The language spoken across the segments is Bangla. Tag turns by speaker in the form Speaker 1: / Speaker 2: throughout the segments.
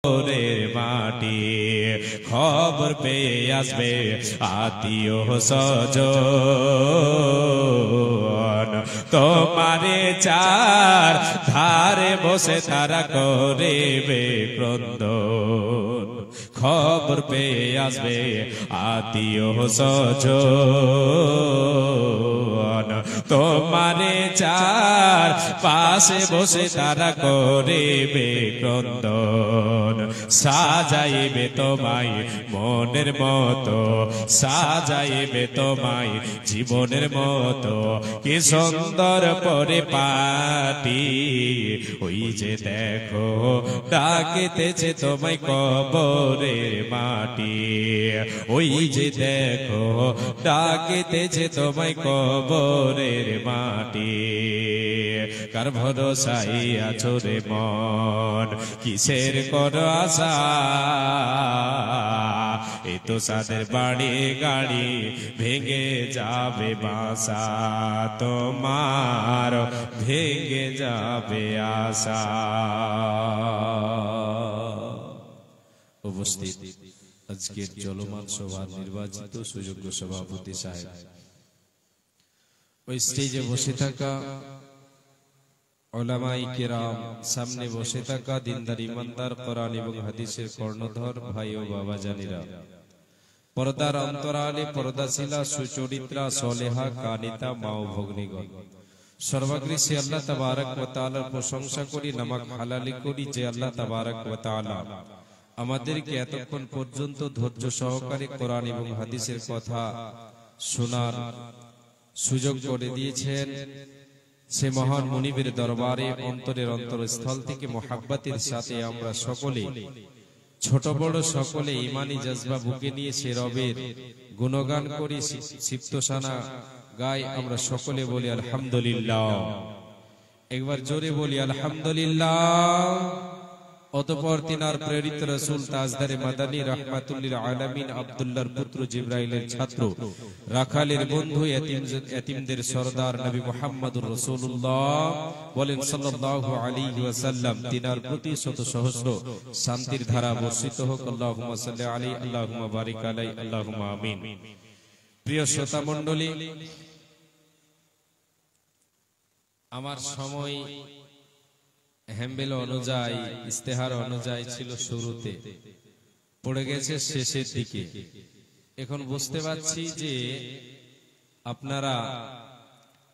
Speaker 1: কবরের মাটি খবর পেয়ে আসবে আত্মীয় স্বজন তোমারে চার ধারে বসে তারা করিবে ক্রন্দন খবর পেয়ে আসবে আত্মীয় স্বজন তোমারে চার পাশে বসে তারা করিবে ক্রন্দন সাজাইবে তোমায় মনের মতো সাজাইবে তোমায় জীবনের মতো কি সুন্দর পরিপাটি ওই যে দেখো ডাকিতেছে তোমায় কবরের মাটি ওই যে দেখো ডাকিতেছে তোমায় কবরের মাটি কার ভরসায় আছো রে মন কিসের করো আশা এ তো সাদের বাড়ি গাড়ি ভেঙে যাবে বাসা তোমার ভেঙে যাবে আশা উপস্থিত আজকের চলমান সভার নির্বাচিত সুযোগ্য সভাপতি সাহেব ওই স্টেজে বসে থাকা উলামায়ে কেরাম সামনে বসে থাকা দিনদার ইমানদার কোরআন এবং হাদিসের কর্ণধর ভাই ও বাবা জানেরা পর্দার অন্তরালে পর্দাশীলা সুচরিত্রা সলেহা কানিতা মা ও ভগ্নীগণ সর্বাগ্রে সে আল্লাহ তাবারক ওয়া তাআলার প্রশংসা করি নামাক হালালি করি যে আল্লাহ তাবারক ওয়া তাআলা আমাদেরকে এতক্ষণ পর্যন্ত ধৈর্য সহকারে কোরআন এবং হাদিসের কথা শোনার সুযোগ করে দিয়েছেন সে মহান মুনিবের দরবারে অন্তরের অন্তরস্থল থেকে মোহাব্বতের সাথে আমরা সকলে ছোট বড় সকলে ঈমানি জজবা বুকে নিয়ে সে রবের গুণগান করি সিফতসানা গাই আমরা সকলে বলি আলহামদুলিল্লাহ একবার জোরে বলি আলহামদুলিল্লাহ অতঃপর তিনার প্রেরিত রাসূল তাজদারে মাদানী রাহমাতুল লিল আলামিন আব্দুল্লাহর পুত্র জিবরাইলের ছাত্র রাখালের বন্ধু এতিমদের সরদার নবী মুহাম্মদুর রাসূলুল্লাহ বলেন সাল্লাল্লাহু আলাইহি ওয়াসাল্লাম তিনার প্রতি শত সহস্র শান্তির ধারা বর্ষিত হোক আল্লাহুম্মা সাল্লি আলাইহি আল্লাহুম্মা বারিক আলাইহি আল্লাহুম্মা আমিন প্রিয় শ্রোতা মণ্ডলী আমার সময় হেম্বেল অনুযায়ী ইস্তেহার অনুযায়ী ছিল শুরুতে পড়ে গেছে শেষের দিকে এখন বুঝতে পারছি যে আপনারা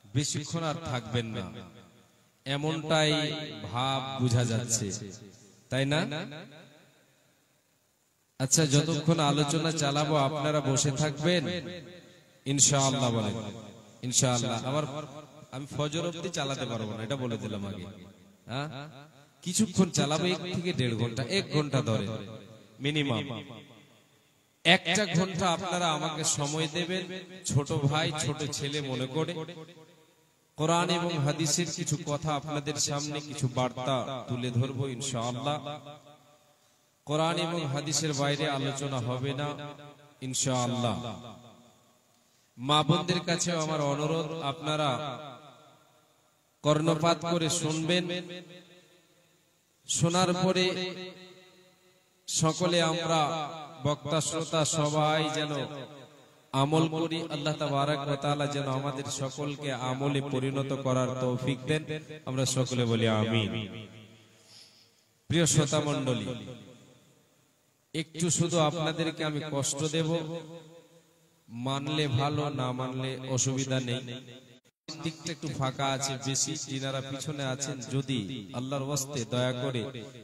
Speaker 1: বেশিক্ষণ আর থাকবেন না এমনটাই ভাব বোঝা যাচ্ছে তাই না আচ্ছা যতক্ষণ আলোচনা চালাবো আপনারা বসে থাকবেন ইনশাআল্লাহ বলেন ইনশাআল্লাহ আমি ফজর অবধি চালাতে পারবো না এটা বলে দিলাম আগে কিছুক্ষণ চালাবো 1 থেকে 1.5 ঘন্টা 1 ঘন্টা ধরে মিনিমাম একটা ঘন্টা আপনারা আমাকে সময় দেবেন ছোট ভাই ছোট ছেলে মনে করে কোরআন এবং হাদিসের কিছু কথা আপনাদের সামনে কিছু বার্তা তুলে ধরবো ইনশাআল্লাহ কোরআন এবং হাদিসের বাইরে আলোচনা হবে না ইনশাআল্লাহ মা বোনদের কাছে আমার অনুরোধ আপনারা কর্ণপাত করে শুনবেন শোনার পরে সকলে আমরা বক্তা শ্রোতা সবাই যেন আমল করি আল্লাহ তাবারক ওয়া তাআলা যেন আমাদের সকলকে আমলে পরিণত করার তৌফিক দেন আমরা সকলে বলি আমিন প্রিয় শ্রোতা মণ্ডলী একটু শুধু আপনাদেরকে আমি কষ্ট দেব মানলে ভালো না মানলে অসুবিধা নেই দিকটা একটু ফাঁকা আছে বেশি যিনারা পিছনে আছেন যদি আল্লাহর ওয়াস্তে দয়া করে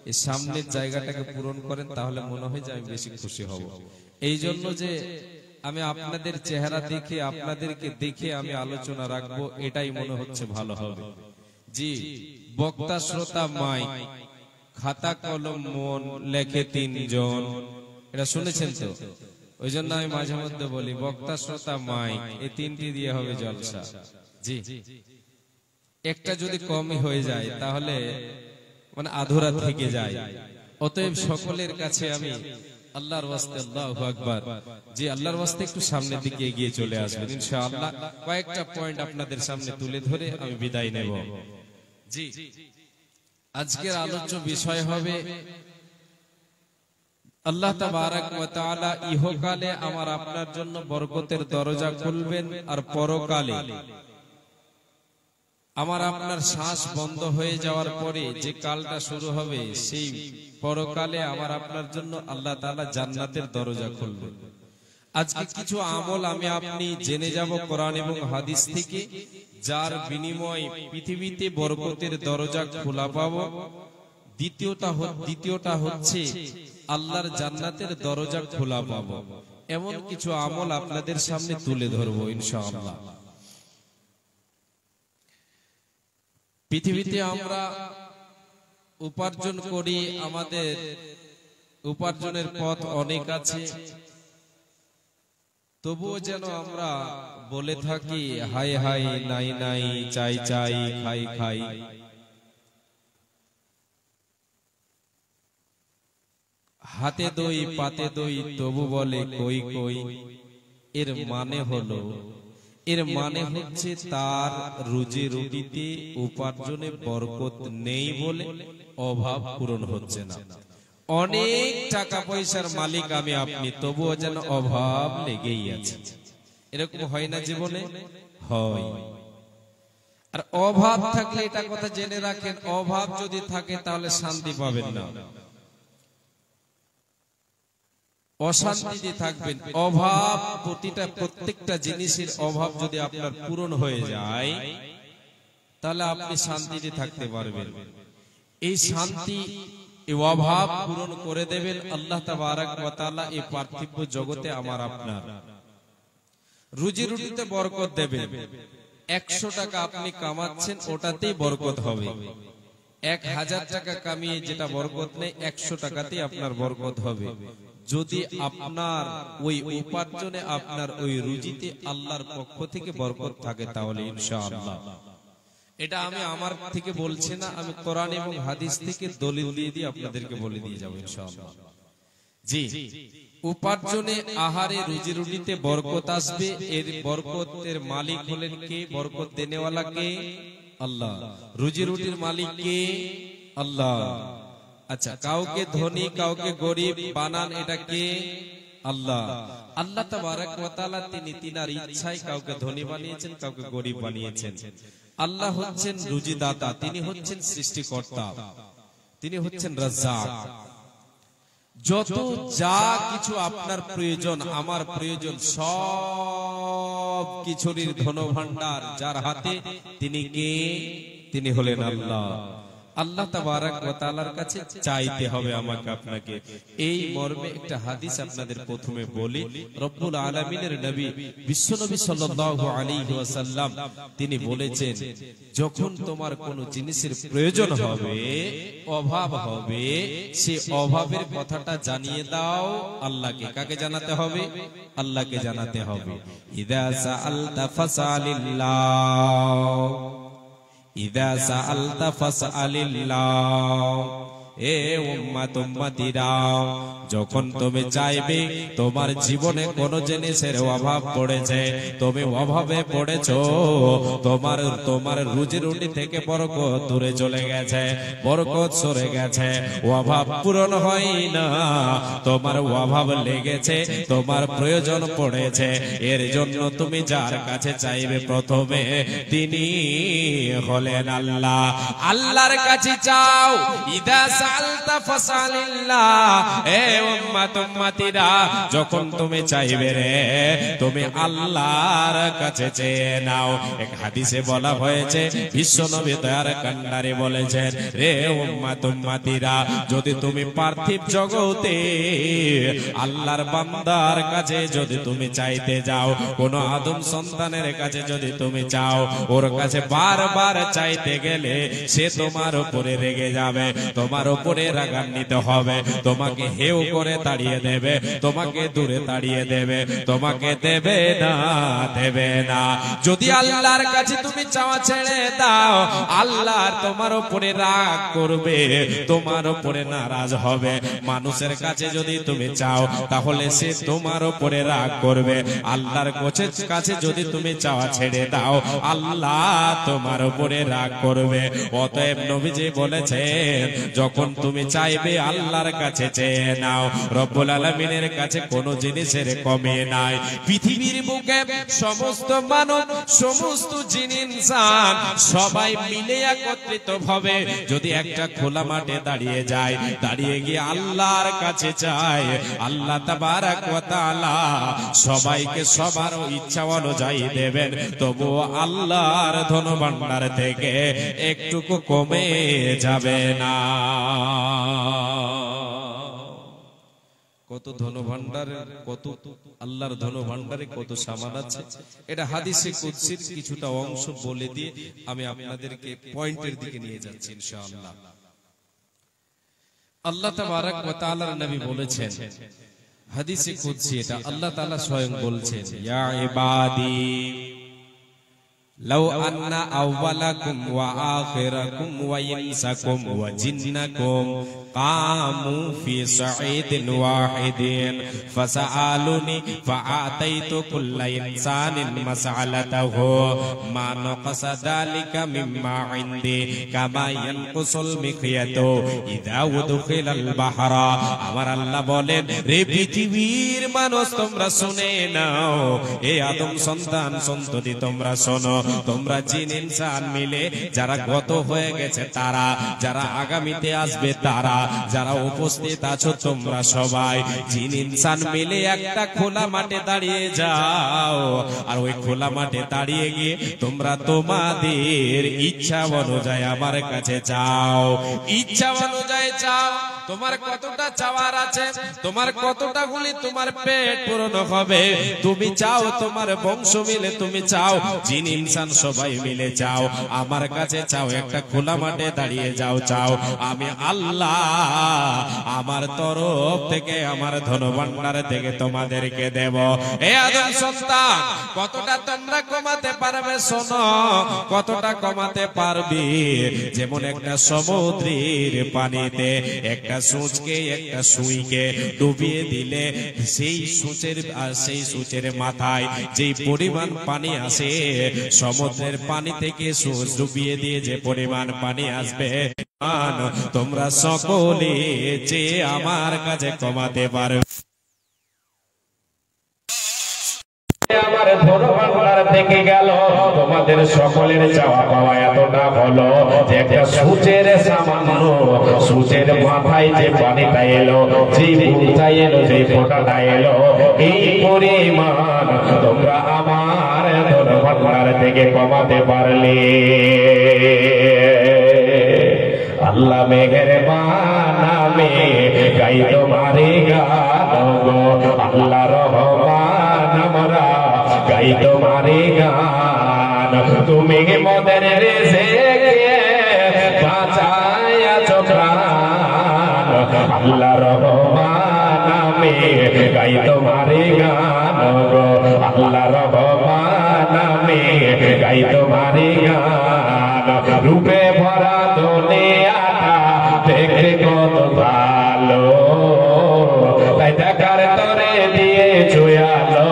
Speaker 1: এই সামনের জায়গাটাকে পূরণ করেন তাহলে মনে হয় যে আমি বেশি খুশি হব এই জন্য যে আমি আপনাদের চেহারা দেখে আপনাদেরকে দেখে আমি আলোচনা রাখবো এটাই মনে হচ্ছে ভালো হবে জি বক্তা শ্রোতা মাইক খাতা কলম মন লেখে 3 জন এটা শুনেছেন তো ওই জন্য আমি মাঝে মধ্যে বলি বক্তা শ্রোতা মাইক এই 3টি দিয়ে হবে জলসা জি একটা যদি কমই হয়ে যায় তাহলে মানে আধুরা থেকে যায় অতএব সকলের কাছে আমি আল্লাহর ওয়াস্তে আল্লাহু আকবার জি আল্লাহর ওয়াস্তে একটু সামনের দিকে এগিয়ে চলে আসবেন ইনশাআল্লাহ কয়েকটা পয়েন্ট আপনাদের সামনে তুলে ধরে আমি বিদায় নেব জি আজকের আলোচ্য বিষয় হবে আল্লাহ তাবারক ওয়া তাআলা ইহকালে আমার আপনার জন্য বরকতের দরজা খুলবেন, আর পরকালে আমার আপনার শ্বাস বন্ধ হয়ে যাওয়ার পরে যে কালটা শুরু হবে, সেই পরকালে আমার আপনার জন্য আল্লাহ তাআলা জান্নাতের দরজা খুলবেন। আজকে কিছু আমল আমি আপনি জেনে যাব কোরআন এবং হাদিস থেকে, যার বিনিময়ে পৃথিবীতে বরকতের দরজা খোলা পাবো। দ্বিতীয়টা হচ্ছে আল্লাহর জান্নাতের দরজা খোলা পাবো। এমন কিছু আমল আপনাদের সামনে তুলে ধরবো ইনশাআল্লাহ। পৃথিবীতে আমরা উপার্জন করি, আমাদের উপার্জনের পথ অনেক আছে, তবুও যেন আমরা বলে থাকি হাই হাই, নাই নাই, চাই চাই, খাই খাই। হাতে দই পাতে দই, তবু বলে কই কই। এর মানে হচ্ছে তার রুজি রুটিতে উপার্জনে বরকত নেই বলে অভাব পূরণ হচ্ছে না। অনেক টাকা পয়সার মালিক আমি আপনি, তবুও যেন অভাব লেগেই আছে। এরকম হয় না জীবনে? হয়। আর অভাব থাকলে এটা কথা জেনে রাখেন, অভাব যদি থাকে তাহলে শান্তি পাবেন না, অশান্তিতে থাকবেন। অভাব, প্রত্যেকটা জিনিসের অভাব যদি আপনার পূরণ হয়ে যায়, তাহলে আপনি শান্তিতে থাকতে পারবেন। এই শান্তি, এই অভাব পূরণ করে দেবেন আল্লাহ তাবারক ওয়া তাআলা এই পার্থিব জগতে আমার আপনার। রুজি রুটিতে বরকত দেবেন। 100 টাকা আপনি কামাচ্ছেন, ওটাতেই বরকত হবে। 1000 টাকা কামিয়ে যেটা বরকত নেই, 100 টাকাতেই আপনার বরকত হবে। যদি আপনার ওই উপার্জনে, আপনার ওই রুজিতে আল্লাহর পক্ষ থেকে বরকত থাকে, তাহলে ইনশাআল্লাহ। এটা আমি আমার থেকে বলছি না, আমি কোরআন এবং হাদিস থেকে দলিল দিয়ে আপনাদেরকে বলে দিয়ে যাব ইনশাআল্লাহ। জি, উপার্জনে, আহারে, রুজি রুটিতে বরকত আসবে। এর বরকতের মালিক হলেন কে? বরকত দেনেওয়ালা কে? আল্লাহ। রুজি রুটির মালিক কে? আল্লাহ। আচ্ছা, কাউকে ধনী কাউকে গরিব বানান, এটা কে? আল্লাহ। আল্লাহ তাবারক ওয়া তাআলা তিনি তিনার ইচ্ছায় কাউকে ধনী বানিয়েছেন, কাউকে গরিব বানিয়েছেন। আল্লাহ হচ্ছেন রুজিদাতা, তিনি হচ্ছেন সৃষ্টিকর্তা, তিনি হচ্ছেন রাজ্জাক। যত যা কিছু আপনার প্রয়োজন, আমার প্রয়োজন, সব কিছুরই ধনভাণ্ডার যার হাতে, তিনি কে? তিনি হলেন আল্লাহ। আল্লাহ তাবারক ওয়া তাআলার কাছে চাইতে হবে আমাকে আপনাকে। এই মর্মে একটা হাদিস আপনাদের প্রথমে বলি। রব্বুল আলামিনের নবী বিশ্বনবী সাল্লাল্লাহু আলাইহি ওয়াসাল্লাম তিনি বলেছেন, যখন তোমার কোনো জিনিসের প্রয়োজন হবে, অভাব হবে, সে অভাবের কথাটা জানিয়ে দাও আল্লাহকে। কাকে জানাতে হবে? আল্লাহকে জানাতে হবে। ইযা সাআলতা ফাসআলিল্লাহ, ইযা সাআলতা ফাসআলিল্লাহ। এ উম্মত উম্মতিরা, যখন তুমি চাইবে, তোমার জীবনে কোন জিনিসের অভাব পড়েছে, তুমি অভাবে পড়েছো, তোমার রুজি রুটি থেকে বরকত দূরে চলে গেছে, বরকত সরে গেছে, অভাব পূরণ হয় না, তোমার অভাব লেগেছে, তোমার প্রয়োজন পড়েছে, এর জন্য তুমি যার কাছে চাইবে প্রথমে, তিনি হলেন আল্লাহ। আল্লাহর কাছে চাও। ইদা সাআলতা ফাসআলিল্লাহ। এ উম্মত উম্মতিরা, যখন তুমি চাইবে রে, তুমি আল্লাহর কাছে চেয়ে নাও। এক হাদিসে বলা হয়েছে, বিশ্বনবী দয়ার কান্ডারে বলেছেন, রে উম্মত উম্মতিরা, যদি তুমি পার্থিব জগতে আল্লাহর বান্দার কাছে যদি তুমি চাইতে যাও, কোন আদম সন্তানের কাছে যদি তুমি চাও, ওর কাছে বারবার চাইতে গেলে সে তোমার উপরে রেগে যাবে, তোমার উপরে রাগান্বিত হবে, তোমাকে হেউ করে তাড়িয়ে দেবে, তোমাকে দূরে তাড়িয়ে দেবে, তোমাকে দেবে না। যদি আল্লাহর কাছে তুমি চাওয়া ছেড়ে দাও, আল্লাহ তোমার উপরে রাগ করবে, তোমার উপরে নারাজ হবে। মানুষের কাছে যদি তুমি চাও, তাহলে সে তোমার উপরে রাগ করবে। আল্লাহর কাছে যদি তুমি চাওয়া ছেড়ে দাও, আল্লাহ তোমার উপরে রাগ করবে। অতএব নবীজি বলেছেন, যখন যখন তুমি চাইবে আল্লাহর কাছে চেয়ে নাও। রব্বুল আলামিনের কাছে কোনো জিনিসের কমে নাই। পৃথিবীর বুকে সমস্ত মানব, সমস্ত জিন ইনসান সবাই মিলে একত্রিত ভাবে যদি একটা খোলা মাঠে দাঁড়িয়ে যায়, দাঁড়িয়ে গিয়ে আল্লাহর কাছে চায়, আল্লাহ তাবারক ওয়া তাআলা সবাইকে সবার ইচ্ছা অনুযায়ী দেবেন। তবুও আল্লাহর ধন ভান্ডার থেকে একটুকু কমে যাবে না। কত ধন ভান্ডারে, কত আল্লাহর ধন ভান্ডারে কত সামান আছে, এটা হাদিসে কুদসির কিছুটা অংশ বলে দিয়ে আমি আপনাদেরকে পয়েন্টের দিকে নিয়ে যাচ্ছি ইনশাআল্লাহ। আল্লাহ তাবারক ওয়া তাআলার নবী বলেছেন হাদিসে কুদসি, এটা আল্লাহ তাআলা স্বয়ং বলছেন, ইয়া ইবাদি লাউ আন্না আউওয়ালাকুম ওয়া আখিরাকুম ওয়া ইনসাকুম ওয়া জিন্নাকুম কামু ফি সাঈদিন ওয়াহিদিন ফাসআলুনি ফাআতাইতু কুল্লা ইনসানিন মাসআলাতাহু মা নাকাসা যালিকা মিম্মা ইনদি কামা ইয়ানকুসুল মিকিয়াতু ইযা উদখিলাল বাহরা। আমার আল্লাহ বলেন, রে পৃথিবীর মানুষ তোমরা শুনে নাও, এ আদম সন্তান সন্ততি তোমরা শোনো, তোমরা জিন ইনসান মিলে যারা গত হয়ে গেছে তারা, যারা আগামীতে আসবে তারা, যারা উপস্থিত আছো তোমরা সবাই জিন ইনসান মিলে একটা খোলা মাঠে দাঁড়িয়ে যাও। আর ওই খোলা মাঠে দাঁড়িয়ে গিয়ে তোমরা তোমাদের ইচ্ছা অনুযায়ী আমার কাছে চাও, ইচ্ছা অনুযায়ী চাও। তোমার কতটা চাওয়ার আছে, তোমার কতটা গুলি তোমার পেট পূরণ হবে, তুমি চাও তোমার বংশ মিলে তুমি চাও, জিন ইনসান সবাই মিলে চাও, আমার কাছে চাও, একটা খোলা মাঠে দাঁড়িয়ে যাও, চাও, আমি আল্লাহ আমার তরফ থেকে আমার ধন ভান্ডার থেকে তোমাদেরকে দেব। এ আদম সন্তান, কতটা তোমরা কমাতে পারবে শোনো, কতটা কমাতে পারবে। যেমন একটা সমুদ্রের পানিতে একটা সূচকে, একটা সুইকে ডুবিয়ে দিলে সেই সূচের আর সেই সূচের মাথায় যেই পরিমাণ পানি আসে, সমুদ্রের পানি থেকে সূচ ডুবিয়ে দিয়ে যে পরিমাণ পানি আসবে, তোমরা সকলে যে আমার কাছে কমাতে পারবে। আমার ধন ভান্ডার থেকে গেল, তোমাদের সকলের চাওয়া পাওয়া এতটা হলো যে একটা সূচের সামান্য সূচের মাথায় যে পানিটা এলো, যে বুলটা এলো, যে ফোঁটাটা এলো, এই পরিমাণ তোমরা আমার ধন ভান্ডার থেকে কমাতে পারলে। আল্লাহ মেহেরবান, আমি গাই তোমারে গান গো, আল্লাহ রহমান আমরা গাই তোমারে গান। তুমি মোদের রিজিকে বাঁচাইয়াছো প্রাণ, আল্লাহ রহমান আমি গাই তোমারে গান গো, আল্লাহ রহমান আমি গাই তোমারে গান। রূপে ভরা দুনিয়াটা দেখতে কত ভালো, তাই দেখার তরে দিয়েছো আলো,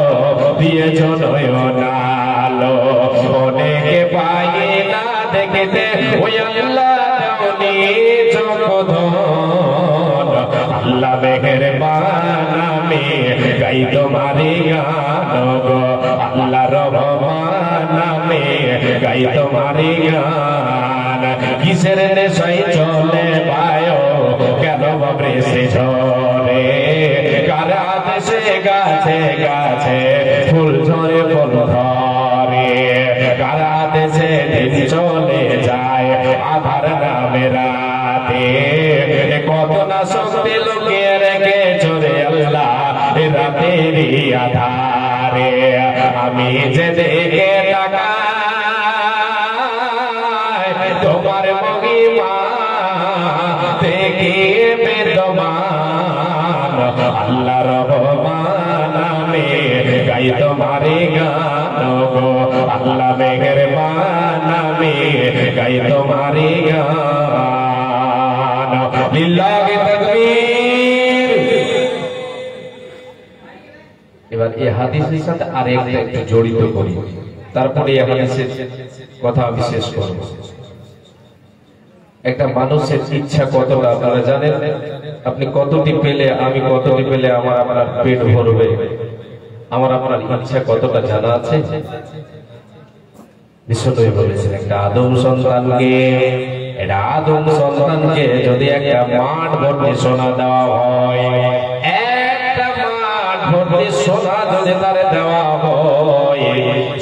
Speaker 1: দিয়েছো নয়নালো। অনেকে পাই না দেখতে, ওই আল্লাহ দেওনি চোখধন। আল্লাহ মেহেরবান, আমি গাই তোমারে গান গো, আল্লাহ রহমান আমি গাই তোমারে গান। কিসের নেশায় চলে বায়ো, কেন বৃষ্টি ঝরে, কার আদেশে গাছে গাছে ফুল ঝরে ফুল ধরে, কার আদেশে দিন চলে যায় আধার নামে রাতে। কত না শক্তি লুকিয়ে রেখে চলে আল্লাহ রাতেরই আধারে। আমি যে দেখে তাকাই তোমার মহিমা দেখিয়ে বেদমান, আল্লাহ রহমান আমি গাই তোমারে গান গো, আল্লাহ মেহেরবান আমি গাই তোমারে গান। লিল্লাহি তাকবীর। এবার এই হাদিসের সাথে আরেকটা একটু জড়িত করি, তারপরে এই হাদিসের কথা আমি শেষ করব।
Speaker 2: একটা মানুষের ইচ্ছা কতটা আপনারা জানেন? আপনি কতটি পেলে, আমি কতটি পেলে আমার আপনার পেট ভরবে, আমার আপনার ইচ্ছা কতটা জানা আছে? বিশ্বনবী বলেছেন একটা আদম সন্তানকে যদি একটা মাঠ ভর্তি সোনা দেওয়া হয়, একটা মাঠ ভর্তি সোনা যদি তারে দেওয়া হয়,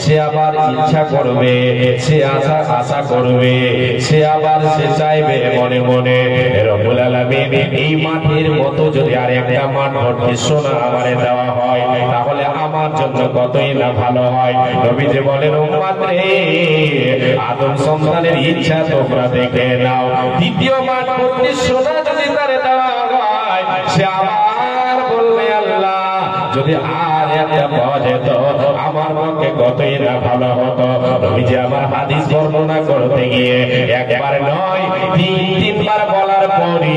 Speaker 2: সে আবার ইচ্ছা করবে, সে আশা করবে, সে আবার সে চাইবে মনে মনে, রব্বুল আলামিন এই মাটির মতো যদি আর একটা মাঠ ভর্তি সোনা আমারে দেওয়া হয়, তাহলে আমার জন্য কতই না ভালো হয়। নবীজি বলেন, উম্মত রে, আদম সন্তানের ইচ্ছা তোমরা দেখে নাও। দ্বিতীয় মাঠ ভর্তি সোনা যদি তারে দেওয়া হয়, সে আবার বলবে, আল্লাহ যদি আর একটা পাওয়া যেত আমার পক্ষে কতই না ভালো হতো। নবীজি আমার হাদিস বর্ণনা করতে গিয়ে একবার নয়, তিনবার বলার পরে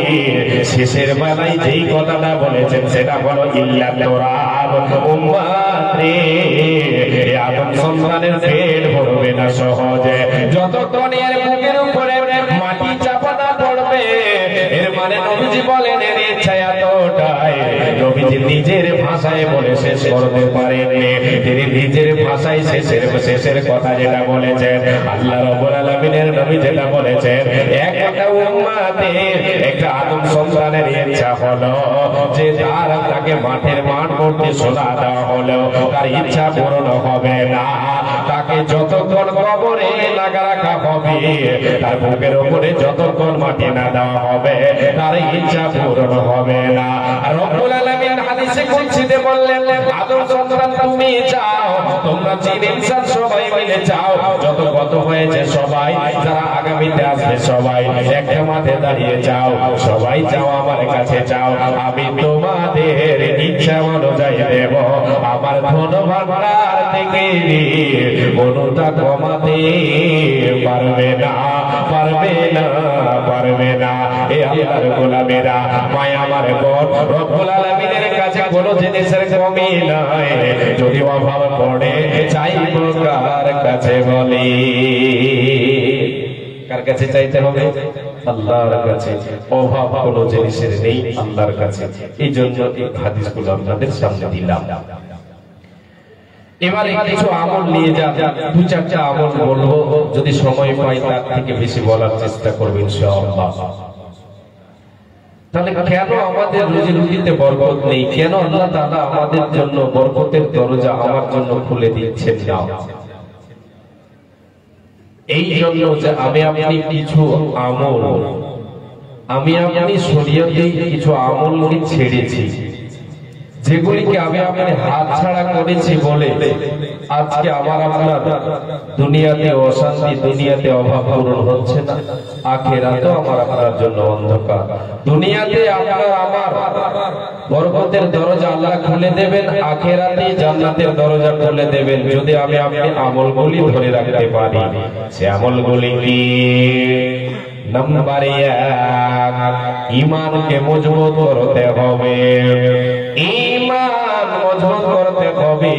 Speaker 2: শেষের বেলায় যেই কথাটা বলেছেন সেটা হলো, ইল্লা তুরাব, উম্মত রে, আদম সন্তানের পেট ভরবে না সহজে যতক্ষণ এর বুকের উপরে মাটি চাপা না পড়বে। এর মানে নবীজি বলেন এর ইচ্ছা এতটাই, নবীজি নিজের ভাষায় বলে শেষ করতে পারেননি। তিনি নিজের ভাষায় শেষের কথা যেটা বলেছেন, আল্লাহ রাব্বুল আলামিনের নবী যেটা বলেছেন, একটা উম্মতের একটা আদম সন্তানের ইচ্ছা হলো যে তাকে মাঠ ভর্তি সোনা দেওয়া হলেও তার ইচ্ছা পূরণ হবে না। তাকে যতক্ষণ কবরে লাগা রাখা হবে, তার বুকের উপরে যতক্ষণ মাটি না দেওয়া হবে, তার ইচ্ছা পূরণ হবে না। রব্বুল আলামিন হাদিসে কুদসিতে বললেন, আদম সন্তান তুমি চাও, তোমরা জিন ইনসান সবাই মিলে চাও, যত কত হয়েছে সবাই, যারা আগামীতে আসবে সবাই একটা মাঠে দাঁড়িয়ে চাও, সবাই চাও আমার কাছে চাও, আমি তোমাদের ইচ্ছা অনুযায়ী দেব। আমার ধন ভান্ডার থেকে কোনটা কমাতে পারবে না, পারবে না, পারবে না। এ আল্লাহর গোলামেরা, মায় আমার বোন, রব্বুল আলামিনের কাছে কোনো জিনিসের কমি নাই। যদি অভাব পড়ে চাইব কার কাছে বলি? কার কাছে চাইতে হবে? আল্লাহর কাছে। অভাব কোনো জিনিসের নেই, আল্লাহর কাছে। এই জন্য এই হাদিসগুলো আপনাদের সামনে দিলাম। এবারে কিছু আমল নিয়ে যান, দু চারটা আমল বলবো, যদি সময় পাই তার থেকে বেশি বলার চেষ্টা করবো ইনশাআল্লাহ। তাহলে কেন আমাদের রুজি রুটিতে বরকত নেই? কেন আল্লাহ তাআলা আমাদের জন্য বরকতের দরজা আমার জন্য খুলে দিচ্ছেন না? এই জন্য যে আমি আপনি কিছু আমল, আমি আপনি শরীয়তে কিছু আমলকে ছেড়েছি, যেগুলিকে আমি আপনি হাত ছাড়া করেছি বলে আজকে আমার আপনার দুনিয়াতে অশান্তি, দুনিয়াতে অভাব পূরণ হচ্ছে না, আখিরাতেও আমার আপনার জন্য অন্ধকার। দুনিয়াতে আপনার আমার বরকতের দরজা আল্লাহ খুলে দেবেন, আখিরাতে জান্নাতের দরজা খুলে দেবেন, যদি আমি আপনি আমলগুলি ধরে রাখতে পারি। সে আমলগুলি কি? নাম্বার 1, ঈমানকে মজবুত করতে হবে। ঈমান মজবুত করতে হবে,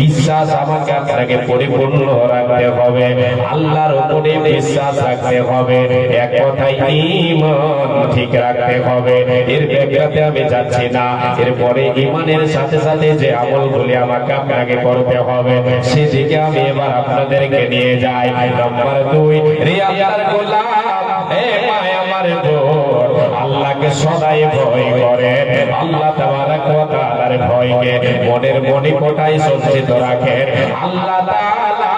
Speaker 2: বিশ্বাস আমাকে আপনাকে পরিপূর্ণ রাখতে হবে, আল্লাহর উপরে বিশ্বাস রাখতে হবে, এক কথায় ঈমান ঠিক রাখতে হবে। এর ব্যাখ্যাতে আমি যাচ্ছি না। এরপরে ঈমানের সাথে সাথে যে আমলগুলি আমাকে আপনাকে করতে হবে সেদিকে আমি এবার আপনাদেরকে নিয়ে যাই। নাম্বার 2, রে আল্লাহর গোলাম, হে মায় আমার বোন, আল্লাহকে সদাই ভয় করে, আল্লাহ তাবারক ওয়া তাআলার ভয়কে মনের মণিকোঠায় সঞ্চিত রাখেন। আল্লাহ তাআলা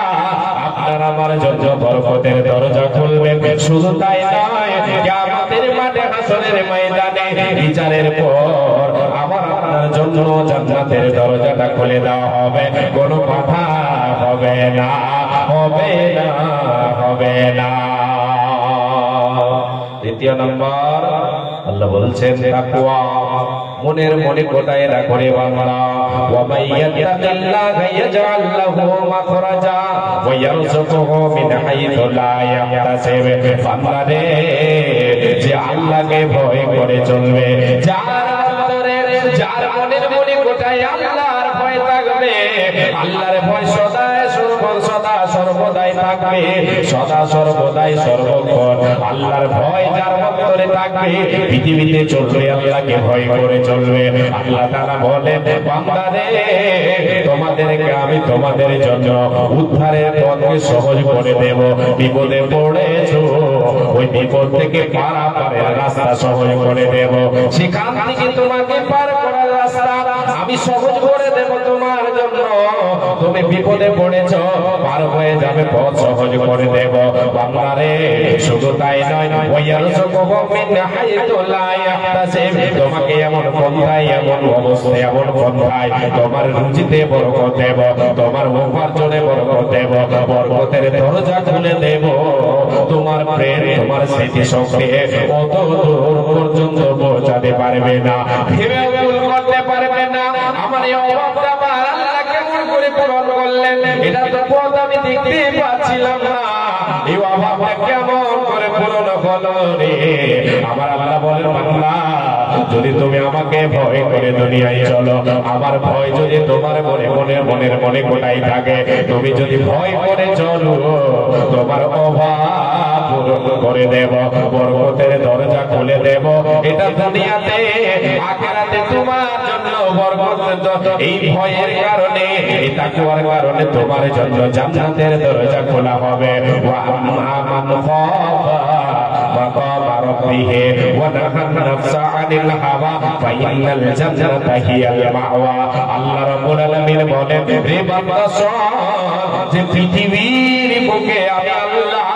Speaker 2: আপনার আমার জন্য বরকতের দরজা খুলবেন। শুধু তাই নয়, কিয়ামতের মাঠে, হাসরের ময়দানে, বিচারের পর আমার আপনার জন্য জান্নাতের দরজাটা খুলে দেওয়া হবে। কোনো কথা হবে না, হবে না, হবে না। দ্বিতীয় নম্বর, আল্লাহ বলছেন তাকওয়া, মনের মণিকোঠায় রাখো রে বান্দা। ওয়া মাইয়াত্তাকিল্লাহা ইয়াজআল লাহু মাখরাজা ওয়া ইয়ারযুকুহু মিন হাইথু লা ইয়াহতাসিব। বান্দা রে, যে আল্লাহকে ভয় করে চলবে, যার অন্তরে, যার মনের মণিকোঠায় আল্লাহর ভয় থাকবে, আল্লাহর ভয় সদা সর্বদাই থাকবে সদা সর্বদাই সর্বক্ষণ আল্লাহর ভয় যার অন্তরে থাকবে পৃথিবীতে চলবে আল্লাহকে ভয় করে চলবে। আল্লাহ তাআলা বলেন বান্দারে তোমাদেরকে আমি তোমাদের জন্য উদ্ধারের পথকে সহজ করে দেব। বিপদে পড়েছো ওই বিপদ থেকে পারাপারের রাস্তা সহজ করে দেব। সেখান থেকে তোমাকে পার করার রাস্তা আমি সহজ করে দেব তোমার জন্য। তুমি বিপদে পড়েছো পার হয়ে যাবে পথ সহজ করে দেব। বান্দারে শুধু তাই নয় তোমাকে এমন পন্থায় এমন অবস্থায় এমন পন্থায় তোমার রুচিতে বরকত দেব, তোমার উপার্জনে বরকত দেব, বরকতের দরজা খুলে দেব। তোমার প্রেম তোমার স্মৃতি শক্তি অত দূর পর্যন্ত পৌঁছাতে পারবে না, ভেবেও ভুল করতে পারবে না। আমার এই অভাবটা আল্লাহ কেমন করে পূরণ করলেন এটা তো পথ আমি দেখতে পাচ্ছিলাম না, এই অভাবটা কেমন করে পূরণ হলো রে। আমার আল্লাহ বলেন বান্দা যদি তুমি আমাকে ভয় করে দুনিয়ায় চলো, আমার ভয় যদি তোমার মনের মনে কোটাই থাকে, তুমি যদি ভয় করে চলো তোমার অভাব পূরণ করে দেব, বরকতের দরজা খুলে দেব। এটা দুনিয়াতে আখিরাতে তোমার জন্য বরকত। এই ভয়ের কারণে এই তাকওয়ার কারণে তোমার জন্য জান্নাতের দরজা খোলা হবে। ওয়া আম্মা মান খাফা মাকাম রাব্বিহি ওয়া নাহা নাফসা আনিল হাওয়া ফাইনাল জান্নাতা হিয়াল মাওয়া। আল্লাহ রাব্বুল আলামিন বলেন হে বান্দা শোন, যে পৃথিবীর বুকে আমি আল্লাহ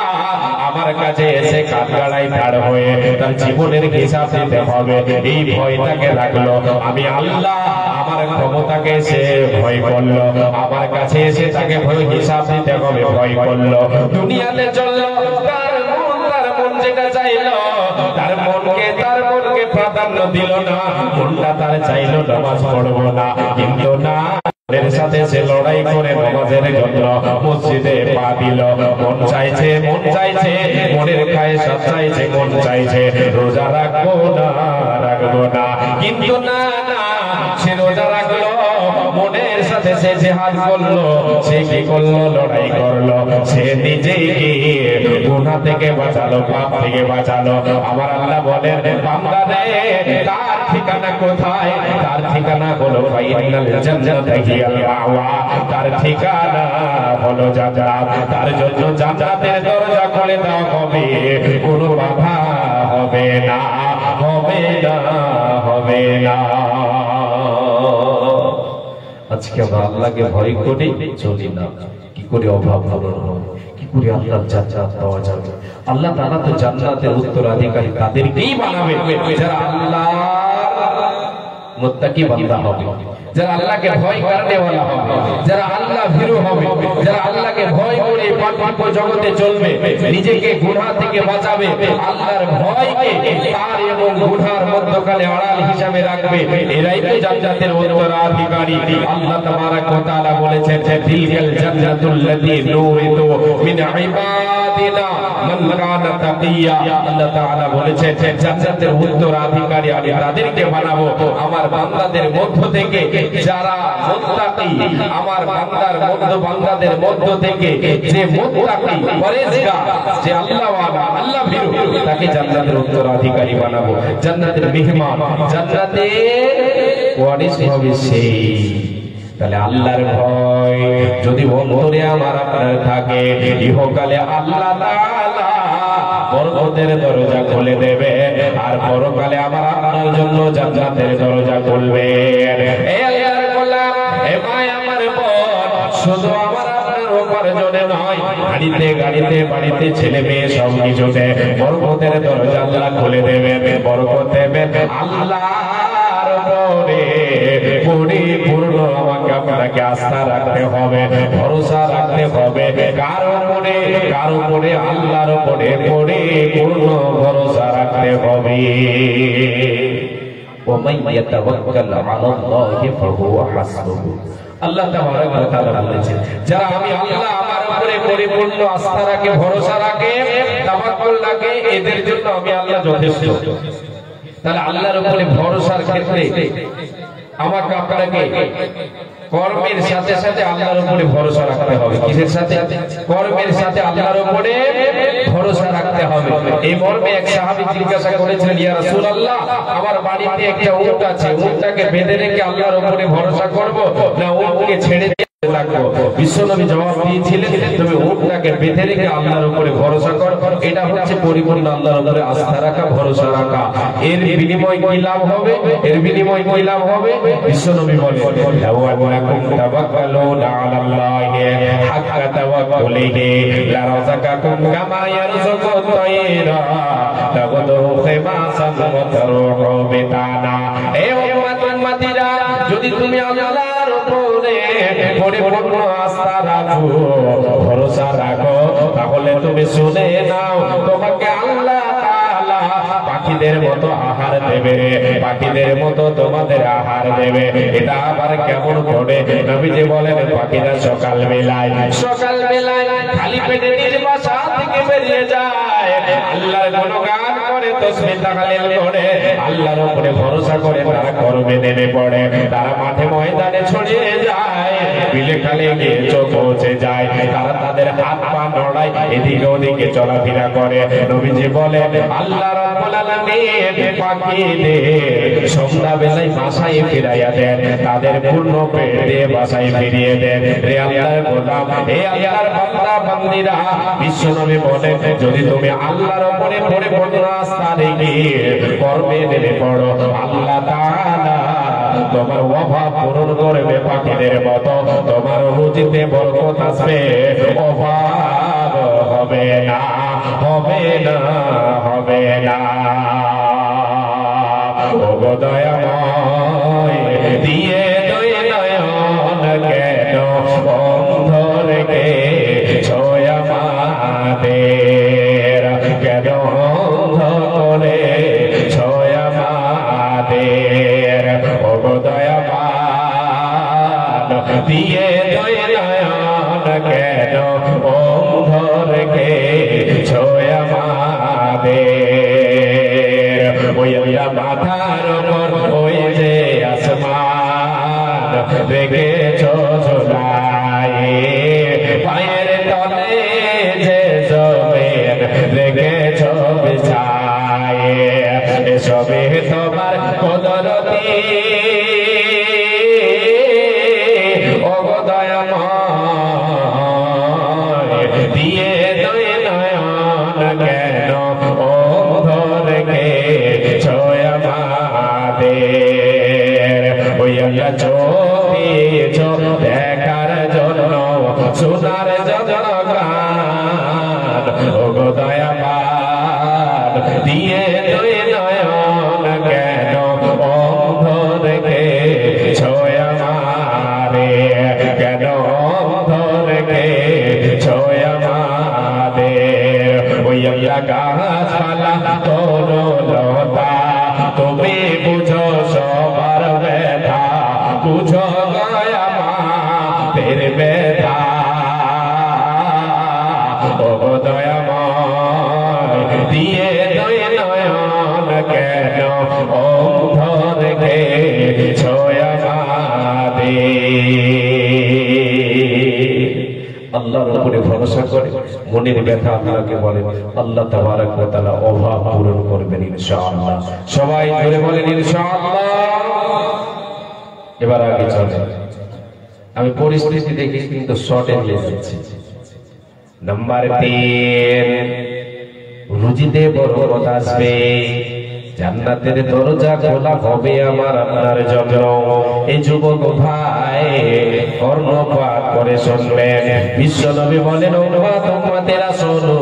Speaker 2: আমার কাছে এসে কাঠগড়ায় দাঁড় হয়ে তার জীবনের হিসাব দিতে হবে, এই ভয়টাকে রাখলো। আমি আল্লাহ আমার ক্ষমতাকে সে ভয় করলো, আমার কাছে এসে তাকে ভয় হিসাব দিতে হবে ভয় করলো। দুনিয়াতে চললো তার মন যেটা চাইলো, তার মনকে প্রাধান্য দিল না, মনটা তার চাইলো নামাজ পড়বো না, কিন্তু না এর সাথে সে লড়াই করে নামাজের জন্য মসজিদে পা দিল। মন চাইছে মনের খায়েশাত চাইছে, মন চাইছে রোজা রাখবো না, কিন্তু না সে রোজা রাখলো, মনের সাথে সে জিহাদ করলো, সে কি করলো লড়াই করলো, সে নিজেকে গুনাহ থেকে বাঁচালো, পাপ থেকে বাঁচালো। আমার আল্লাহ বলেন বান্দা রে তার ঠিকানা কোথায়? তার ঠিকানা হলো ফাইনাল জান্নাত হিয়াল মাওয়া, তার ঠিকানা হলো জান্নাত। তার জন্য জান্নাতের দরজা খুলে দেওয়া হবে, কোনো বাধা হবে না, হবে না। আজকে আমরা আল্লাহকে ভয় করে চলি না, কি করে অভাব পূরণ হবে, কি করে আল্লাহর জান্নাত পাওয়া যাবে? আল্লাহ তাআলা তো জান্নাতের উত্তরাধিকারী তাদেরকেই বানাবে যারা আল্লাহর মুত্তাকি বান্দা হবে, যারা আল্লাহকে ভয় করনেওয়ালা হবে, যারা আল্লাহ ভীরু হবে, যারা আল্লাহকে ভয় করে পাপ জগতে চলবে, নিজেকে গুনাহ থেকে বাঁচাবে, আল্লাহর ভয়কে তার এবং গুনার মধ্যখানে আড়াল হিসাবে রাখবে, এরাই তো জান্নাতের উত্তরাধিকারী। আল্লাহ তাবারাক ওয়া তাআলা বলেছেন তিলকাল জান্নাতুল্লাতী নুরিতু মিন ইবাদিনা মান কানা তাকিয়া। আল্লাহ তাআলা বলেছেন জান্নাতের উত্তরাধিকারী আমি তাদেরকে বানাবো আমার বান্দাদের মধ্য থেকে যারা মুত্তাকি, আমার বান্দাদের মধ্য থেকে যে মুত্তাকি পরেজগার, যে আল্লাহওয়ালা আল্লাহ ভীরু, তাকে জান্নাতের উত্তরাধিকারী বানাবো, জান্নাতের মেহমান, জান্নাতের ওয়ারিস হবে সেই। তাহলে আল্লাহর ভয় যদি অন্তরে আমার আপনার থাকে, ইহকালে আল্লাহ তাআলা বরকতের দরজা খুলে দেবে, আর পরকালে আমার আপনার জন্য জান্নাতের দরজা খুলবে। এই আল্লাহর গোলাম, হে ভাই আমার বোন, শুধু আমার আপনার উপার্জনে নয়, গাড়িতে বাড়িতে ছেলে মেয়ে সব কিছুতে বরকতের দরজা আল্লাহ খুলে দেবেন, বরকত দেবেন। আল্লাহর উপরে পরিপূর্ণ আমাকে আপনাকে আস্থা রাখতে হবে, ভরসা রাখতে হবে। কার উপরে? আল্লাহর উপরে পরিপূর্ণ ভরসা রাখতে হবে। ওয়ামান ইয়াতাওয়াক্কাল আলাল্লাহি ফাহুয়া হাসবুহু। আল্লাহ তাবারাক ওয়া তাআলা বলেছেন যারা আমি আল্লাহ আমার উপরে পরিপূর্ণ আস্থা রাখে, ভরসা রাখে, তাওয়াক্কুল রাখে, এদের জন্য আমি আল্লাহ যথেষ্ট। তাহলে আল্লাহর উপরে ভরসার ক্ষেত্রে আমাকে আপনাকে কর্মের সাথে সাথে আল্লাহর উপরে ভরসা রাখতে হবে। কিসের সাথে? কর্মের সাথে আল্লাহর উপরে ভরসা রাখতে হবে। এই মর্মে এক সাহাবী জিজ্ঞাসা করেছিলেন, ইয়া রাসূলুল্লাহ, আমার বাড়িতে একটা উট আছে, উটটাকে বেঁধে রেখে আল্লাহর উপরে ভরসা করব না উটকে ছেড়ে বিশ্বনবী জবাব দিয়েছিলেন, তুমি উটটাকে বেঁধে রেখে আল্লাহর উপরে ভরসা কর। এটা হচ্ছে পরিপূর্ণ আল্লাহর উপরে আস্থা রাখা, ভরসা রাখা। এর বিনিময় কি লাভ হবে? এর বিনিময় কি লাভ হবে? বিশ্বনবী বলেন, লাউ আন্নাকুম তাওয়াক্কালুনা আলাল্লাহি হাক্কা তাওয়াক্কুলিহি লারাযাকাকুম কামা ইয়ারযুকুত তায়রা তাগদু খিমাসান ওয়া তারুহু বিতানা। হে উম্মতিরা, যদি তুমি আল্লাহর উপরে পরিপূর্ণ আস্থা রাখো, ভরসা রাখো, তাহলে তুমি শুনে নাও, তোমাকে আল্লাহ তাআলা পাখিদের মতো আহার দেবে, পাখিদের মতো তোমাদের আহার দেবে। এটা আবার কেমন করে? নবীজি বলেন, পাখিরা সকাল বেলায় খালি পেটে নিজ বাসা থেকে বেরিয়ে যায়, আল্লাহর গুণগান করে, তাসবিহ তাহলিল করে, আল্লাহর উপরে ভরসা করে তারা কর্মে নেমে পড়ে। তারা মাঠে ময়দানে ছড়িয়ে যায়, বিলে খালে গিয়ে পৌঁছে যায়, তারা তাদের হাত পা নড়ায়, এদিকে ওদিকে চলাফেরা করে। নবীজি বলেন, আল্লাহ রাব্বুল আলামিন পাখিদের সন্ধ্যা বেলায় বাসায় ফিরাইয়া দেন, তাদের পূর্ণ পেট দিয়ে বাসায় ফিরিয়ে দেন। রে আল্লাহর গোলাম, হে আল্লাহর বান্দা বান্দীরা, বিশ্বনবী বলেন, যদি তুমি আল্লাহর উপরে পরিপূর্ণ আস্থা রেখে কর্মে নেমে পড়ো, আল্লাহ তাআলা তোমার অভাব পূরণ করবে পাখিদের মতো। তোমার রুজিতে বরকত আসবে, অভাব হবে না, হবে না, হবে না। ও গো দয়াময়, দিয়ে দুই নয়ন কেন বন্ধ রেখে ছয়া মাদের, কেন বন্ধ করে ছয়া মাদের। ও গো দয়াবান, দিয়ে দুই নয়ন কেন বন্ধ রেখে ছয়া মাদের। ওই মাথার উপর ওই যে আসমান রেখেছ ঝোলায়, পায়ের তলে যে জমিন রেখেছ বিছায়, এসবে তোমার কুদরতি। ও গো দয়াময়, দিয়ে দুই নয়ন কেন বন্ধ রেখে ছয়া মাদের। ওই আল্লাহ চোখ দিয়েছ দেখার জন্য, শোনার জন্য গান। ও গো দয়াবান, দিয়ে দুই নয়ন কেন বন্ধ রেখে ছয়া মারে, কেন বন্ধ রেখে ছয়া মাদের। ওই আল্লাহ গাছপালা তরুলতা, তুমি বুঝো সবার ব্যথা, বুঝো গয়া মাদের ব্যথা। ও দয়াময়, দিয়ে দুই নয়ন কেন বন্ধ রেখে ছয়া মাদের। আল্লাহর উপরে ভরসা করে মনের ব্যথা আল্লাহকে বলে, আল্লাহ তাবারক ওয়া তাআলা অভাব পূরণ করবেন ইনশাআল্লাহ। সবাই জোরে বলেন ইনশাআল্লাহ। এবার আগে চলে, আমি পরিস্থিতি দেখি কিন্তু শর্টে নিয়ে যাচ্ছি। নাম্বার 3, রুজিতে বরকত আসবে, জান্নাতের দরজা খোলা হবে আমার আপনার জন্য। এই যুবক ভাই কর্ণপাত করে শুনবেন। বিশ্বনবী বলেন, উম্মতেরা শোনো,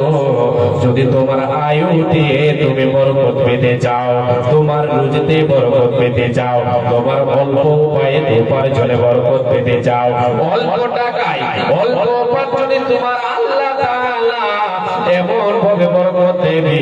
Speaker 2: যদি তোমার আয়ু দিয়ে তুমি বরকত পেতে চাও, তোমার রুজিতে বরকত পেতে চাও, তোমার অল্প উপায়ে উপার্জনে বরকত পেতে চাও, অল্প টাকায় অল্প উপার্জনে তোমার আল্লাহ তাআলা এমন ভাবে বরকত দেবে,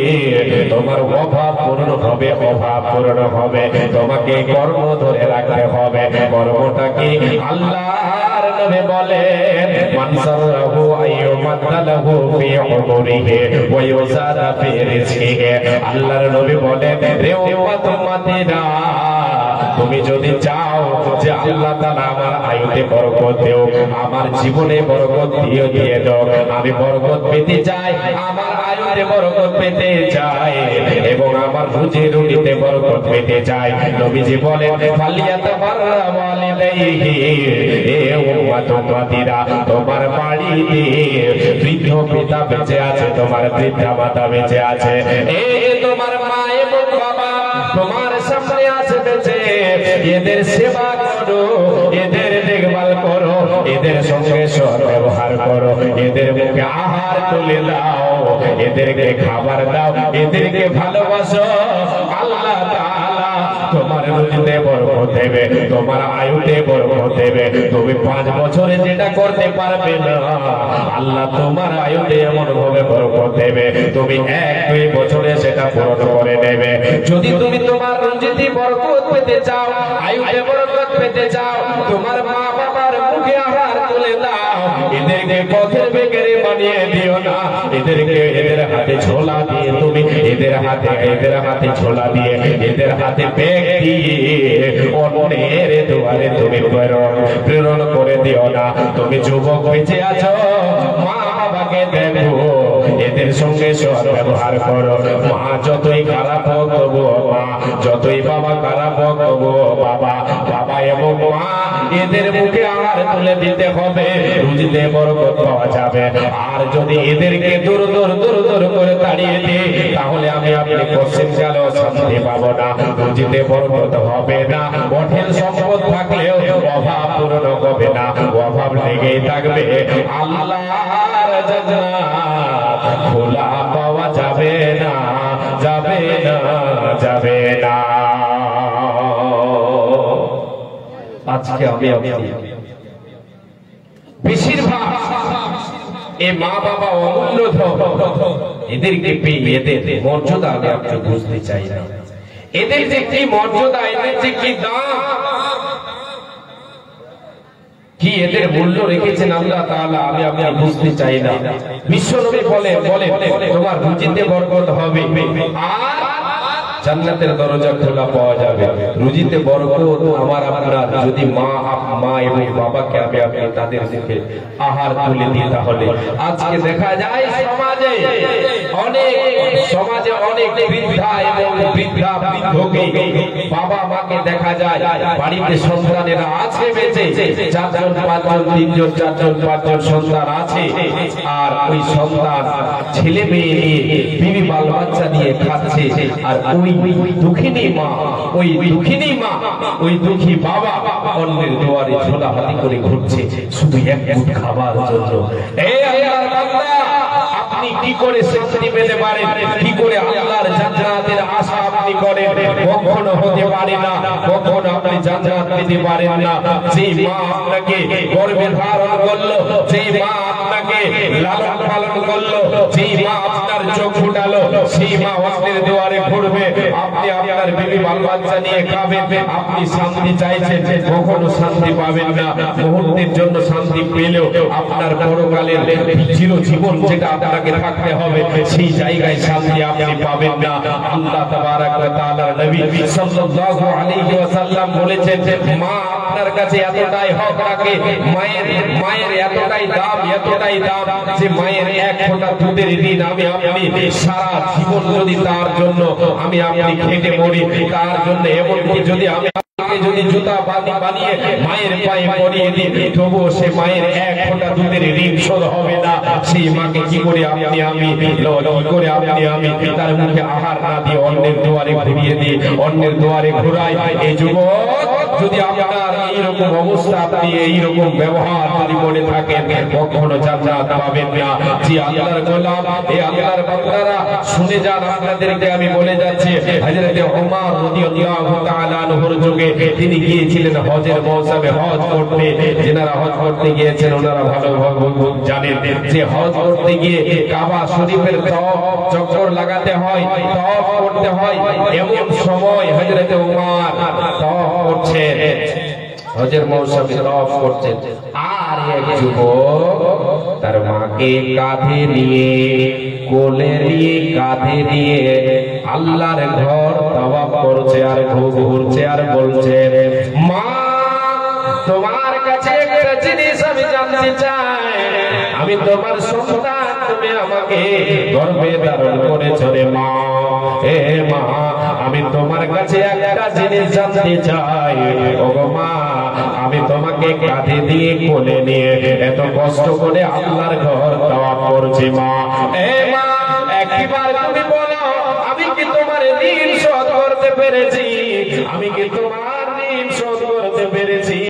Speaker 2: তোমার অভাব পূরণ হবে, অভাব পূরণ হবে। তোমাকে কর্ম ধরে রাখতে হবে। কর্মটা কি? আল্লাহর নবী বলেন, মান সারাহু আইয়ুমাদালাহু ফি উমরিহি ওয়া ইউযাদা ফি রিজকিহি। আল্লাহর নবী বলেন, রে উম্মতেরা, তুমি যদি চাও যে আল্লাহ তাআলা আমার আয়ুতে বরকত দেও, আমার জীবনে বরকত দিয়ে দাও, আমি বরকত পেতে চাই, আমার আয়ুতে বরকত পেতে চাই এবং আমার রুজি রুটিতে বরকত পেতে চাই। নবীজি বলেন ফালিয়াতাবাররা ওয়ালিদাইহি, এ উম্মত উম্মতিরা, তোমার বাড়িতে বৃদ্ধ পিতা বেঁচে আছে, তোমার বৃদ্ধা মাতা বেঁচে আছে, তোমার মা এবং বাবা তোমার সামনে আছে বেঁচে, এদের সেবা করো, এদের দেখভাল করো, এদের সঙ্গে সদ্ব্যবহার করো, এদের মুখে আহার তুলে দাও, এদেরকে খাবার দাও, এদেরকে ভালোবাসো। আল্লাহ তাআলা তোমার রুজিতে বরকত দেবে, তোমার আয়ুতে বরকত দেবে। তুমি 5 বছরে যেটা করতে পারবে না, আল্লাহ তোমার আয়ুতে এমন ভাবে বরকত দেবে, তুমি 1-2 বছরে সেটা পূরণ করে নেবে। যদি তুমি তোমার রুজিতে বরকত পেতে চাও, আয়ুতে বরকত পেতে চাও, তোমার মা বাবার মুখে আহার তুলে দাও, এদেরকে পথের বেকারে বানিয়ে দিও না, এদেরকে এদের হাতে ছোলা দিয়ে তুমি এদের হাতে ছোলা দিয়ে, এদের হাতে ব্যাগ দিয়ে অন্যের দুয়ারে তুমি প্রেরণ করে দিও না। তুমি যুবক বেঁচে আছো, মা বাবাকে দেখো, এদের সঙ্গে সদ্ব্যবহার করো। মা যতই খারাপ হোক তবুও মা, যতই বাবা খারাপ হোক তবুও বাবা, বাবা এবং মা এদের মুখে আহার তুলে দিতে হবে, রুজিতে বরকত পাওয়া যাবে। আর যদি এদেরকে দূর করে তাড়িয়ে দিই, তাহলে আমি আপনি পশ্চিম গেলেও শান্তি পাবো না, রুজিতে বরকত হবে না। কঠিন সম্পদ থাকলেও অভাব পূরণ হবে না, অভাব লেগেই থাকবে। আল্লাহর জান্নাত খোলা পাওয়া যাবে না, যাবে না, যাবে না। আজকে আমি বেশিরভাগ এই মা বাবা অমূল্য ধন, এদেরকে পেয়ে এদের মর্যাদা আমি আপনি বুঝতে চাই না, এদের যে কি মর্যাদা, এদের যে কি দাম, কি এদের মূল্য রেখেছেন আল্লাহ তাআলা, আমি আপনি বুঝতে চাই না। বিশ্বনবী বলেন তোমার রুজিতে বরকত হবে আর জান্নাতের দরজা খোলা পাওয়া যাবে। রুজিতে বরকত আমার আপনার যদি মা এবং বাবাকে আমি আপনি তাদের মুখে আহার তুলে দিই, তাহলে আজকে দেখা যায় সমাজে অনেক বৃদ্ধা এবং বৃদ্ধকে বাবা মাকে দেখা যায় বাড়িতে সন্তানেরা আছে বেঁচে, 4জন 5জন 3জন 4জন 5জন সন্তান আছে, আর ওই সন্তান ছেলে মেয়ে নিয়ে বিবি বাল বাচ্চা নিয়ে খাচ্ছে, আর ওই দুঃখিনী মা ওই দুঃখী বাবা অন্যের দুয়ারে ঝোলা হাতি করে ঘুরছে শুধু এক মুঠ খাবার জন্য। এই আল্লাহর বান্দা, আপনি কি করে শান্তি পেতে পারেন, কি করে আল্লাহর জান্নাতের আশা আপনি করেন? কখনো হতে পারে না, কখনো আপনি জান্নাত পেতে পারেন না। যে মা আপনাকে গর্ভে ধারণ করলো, যে মা আপনাকে লালন পালন করলো, যে মা আপনার চোখ ফুটালো, সেই মা অন্যের দুয়ারে ঘুরবে, আপনি আপনার বিবি বাল বাচ্চা নিয়ে খাবেন, আপনি শান্তি চাইছেন, কখনো শান্তি পাবেন না। মুহূর্তের জন্য শান্তি পেলেও আপনার পরকালের চিরজীবন যেটা আপনাকে থাকতে হবে, সেই জায়গায় শান্তি আপনি পাবেন না। আল্লাহ তাবারাক ওয়া তাআলার নবী সাল্লাল্লাহু আলাইহি ওয়াসাল্লাম বলেছেন, মা আপনার কাছে এতটাই হক রাখে, মায়ের এতটাই দাম যে মায়ের এক ফোঁটা দুধের ঋণ আমি আপনি সারা জীবন যদি তার জন্য আমি আপনি খেটে মরি, তার জন্য এমনকি যদি আমি যদি জুতা বানিয়ে মায়ের পায়ে পরিয়ে দিই, তবুও সে মায়ের এক ফোঁটা দুধের ঋণ শোধ হবে না। সেই মাকে কি করে আপনি আমি তার মুখে আহার না দিয়ে অন্যের দুয়ারে ঘুরিয়ে দিই, অন্যের দুয়ারে ঘুরাই। এই যুবক, যদি আপনার এইরকম অবস্থা, আপনি এইরকম ব্যবহার যদি মনে থাকেন, কখনো জান্নাত পাবেন না। যে আল্লাহর গোলাম, এই আল্লাহর বান্দারা শুনে যান, আপনাদেরকে আমি বলে যাচ্ছি, হযরত ওমর রাদিয়াল্লাহু তাআলা আনহুর যুগে তিনি গিয়েছিলেন হজের মৌসুমে হজ করতে। যারা হজ করতে গিয়েছেন ওনারা ভালোভাবে জানেন যে হজ করতে গিয়ে কাবা শরীফের তওয়াফ চক্কর লাগাতে হয়, তওয়াফ করতে হয়। এমন সময় হযরত ওমর তওয়াফ করছেন, হজের মৌসুমে তওয়াফ করছেন, আর এক যুবক তার মাকে কাঁধে নিয়ে, কোলে নিয়ে, কাঁধে নিয়ে আল্লাহর ঘর তওয়াফ করছে আর ঘুরছে আর বলছে, মা আমি জানতে চাই, আমি তোমার সন্তান, তুমি আমাকে গর্ভে ধারণ করেছো রে মা। হে মা, আমি তোমার কাছে একটা জিনিস জানতে চাই। ওগো মা, আমি তোমাকে কাঁধে দিয়ে কোলে নিয়ে এত কষ্ট করে আল্লাহর ঘর তাওয়াফ করছি মা। হে মা, একবার তুমি বলো, আমি কি তোমার ঋণ শোধ করতে পেরেছি? আমি কি তোমার